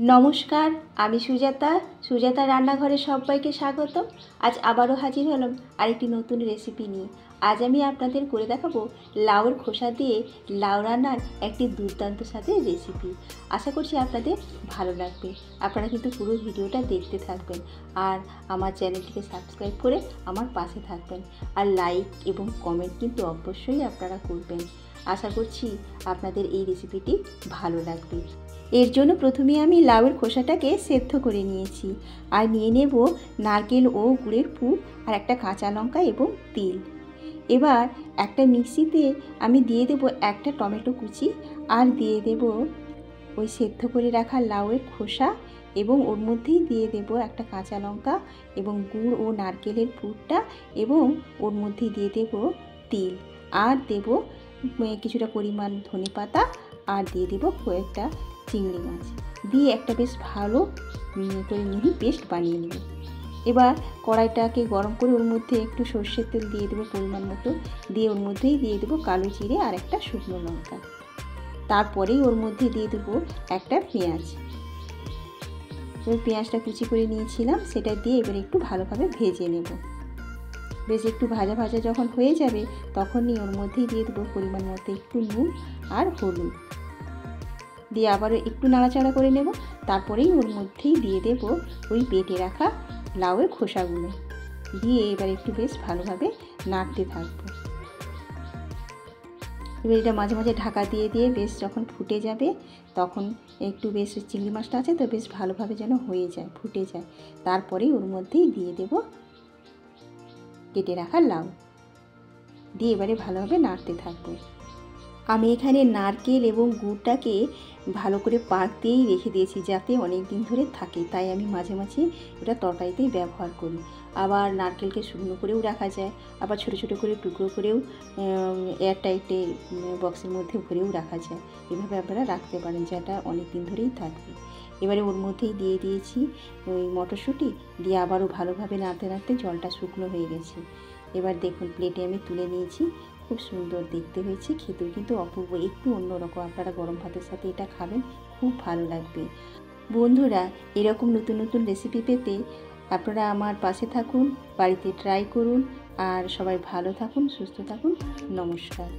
নমস্কার, আমি সুজাতা রান্নাঘরে সবাইকে স্বাগতম। আজ আবারও হাজির হলাম আরেকটি নতুন রেসিপি নিয়ে। আজ আমি আপনাদের করে দেখাবো লাউয়ের খোসা দিয়ে লাউ রান্নার একটি দুর্দান্ত স্বাদের রেসিপি। আশা করছি আপনাদের ভালো লাগবে। আপনারা কিন্তু পুরো ভিডিওটা দেখতে থাকবেন আর আমার চ্যানেলটিকে সাবস্ক্রাইব করে আমার পাশে থাকবেন। আর লাইক এবং কমেন্ট কিন্তু অবশ্যই আপনারা করবেন। আশা করছি আপনাদের এই রেসিপিটি ভালো লাগবে। এর জন্য প্রথমে আমি লাউয়ের খোসাটাকে সেদ্ধ করে নিয়েছি আর নিয়ে নেব নারকেল ও গুড়ের পুর আর একটা কাঁচা লঙ্কা এবং তিল। এবার একটা মিক্সিতে আমি দিয়ে দেব একটা টমেটো কুচি আর দিয়ে দেব ওই সেদ্ধ করে রাখা লাউয়ের খোসা এবং ওর মধ্যেই দিয়ে দেব একটা কাঁচা লঙ্কা এবং গুড় ও নারকেলের পুরটা এবং ওর মধ্যেই দিয়ে দেব তিল আর দেব কিছুটা পরিমাণ ধনেপাতা আর দিয়ে দেব কয়েকটা চিংড়ি মাছ দিয়ে একটা বেশ ভালো করে মিহি পেস্ট বানিয়ে নেব। এবার কড়াইটাকে গরম করে ওর মধ্যে একটু সর্ষের তেল দিয়ে দেবো পরিমাণ মতো, দিয়ে ওর মধ্যেই দিয়ে দেবো কালো জিরে আর একটা শুকনো লঙ্কা। তারপরেই ওর মধ্যে দিয়ে দেবো একটা পেঁয়াজ। ওই পেঁয়াজটা কুচি করে নিয়েছিলাম সেটা দিয়ে এবার একটু ভালোভাবে ভেজে নেব। বেশ একটু ভাজা ভাজা যখন হয়ে যাবে তখনই ওর মধ্যেই দিয়ে দেবো পরিমাণ মতো একটু নুন আর হলুদ, দিয়ে আবারও একটু নাড়াচাড়া করে নেব। তারপরেই ওর মধ্যেই দিয়ে দেব ওই বেটে রাখা লাউয়ের খোসাগুলো, দিয়ে এবার একটু বেশ ভালোভাবে নাড়তে থাকবো। এবার এটা মাঝে মাঝে ঢাকা দিয়ে দিয়ে বেশ যখন ফুটে যাবে তখন একটু বেশ চিংড়ি মাছটা আছে তো বেশ ভালোভাবে যেন হয়ে যায়, ফুটে যায়। তারপরেই ওর মধ্যেই দিয়ে দেব কেটে রাখা লাউ, দিয়ে এবারে ভালোভাবে নাড়তে থাকবো। আমি এখানে নারকেল এবং গুড়টাকে ভালো করে পাক দিয়েই রেখে দিয়েছি যাতে অনেক দিন ধরে থাকে, তাই আমি মাঝে মাঝে এটা তরকারিতেই ব্যবহার করি। আবার নারকেলকে শুকনো করেও রাখা যায়, আবার ছোটো ছোটো করে টুকরো করেও এয়ারটাইটে বক্সের মধ্যে ভরেও রাখা যায়। এভাবে আপনারা রাখতে পারেন যেটা অনেক দিন ধরেই থাকবে। এবারে ওর মধ্যেই দিয়ে দিয়েছি ওই মটরশুঁটি, দিয়ে আবারও ভালোভাবে নাড়তে নাড়তে জলটা শুকনো হয়ে গেছে। এবার দেখুন প্লেটে আমি তুলে নিয়েছি। খুব সুন্দর দেখতে হয়েছে, খেতেও কিন্তু অপূর্ব, একটু অন্যরকম। আপনারা গরম ভাতের সাথে এটা খাবেন, খুব ভালো লাগবে। বন্ধুরা, এরকম নতুন নতুন রেসিপি পেতে আপনারা আমার পাশে থাকুন, বাড়িতে ট্রাই করুন আর সবাই ভালো থাকুন, সুস্থ থাকুন। নমস্কার।